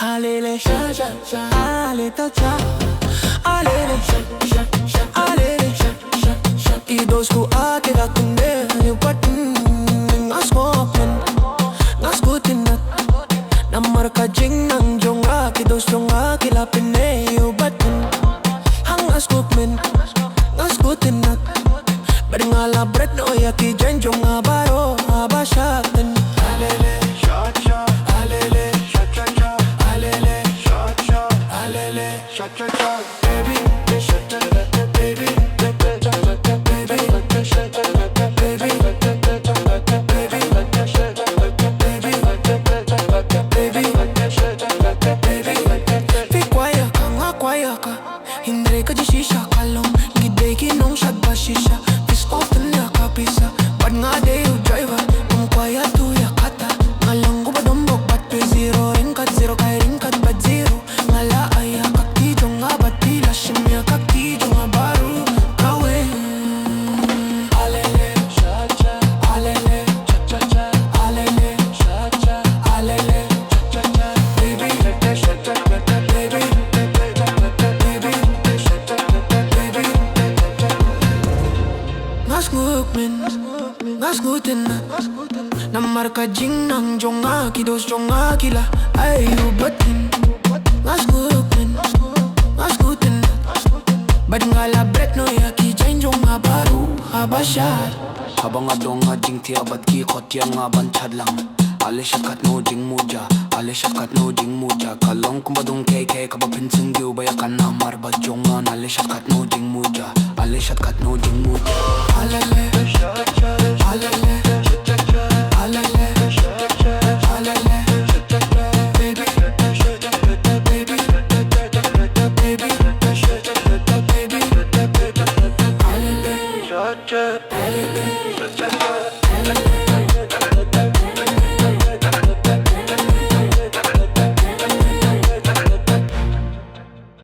Alele, ale ta cha, alele, alele, idos ku akira kunde, yupatin, ngasmopen, ngaskutinat, namarka jing nang jonga, kidos jonga kilapine, yupatin, hangaskupmen, ngaskutinat, beringala bret no yaki jen jonga baro, abashaten, alele. Baby, baby, Hindre ka di shisha kalong Gide kinong shad ba shisha Piss off na nakapisa Bad nga de you driver Kung kwaya tuya kata Ngalang ko ba dombok Bat pe zero ringkat zero kay ringkat bat zero Ngala ay kakti jo nga bat tila Shimya kakti jo nga baru Kawe Alele cha cha Alele cha cha cha Alele cha cha Alele cha cha cha Baby cha cha cha Baby ngaskutin na namarka jing nang jonga kidos jonga kila ayu batin ngaskutin na bad ngala bret no yaki jing jonga baru abashar habang adong jing ti abat ki khotya nga ban chadlang ale shakat no jing muja ale shakat no jing muja kalong kumbadong kk kabapin singyu bayakan na marba jonga ale shakat no jing muja ale shakat no jing muja alele alele alele alele baby baby baby alele alele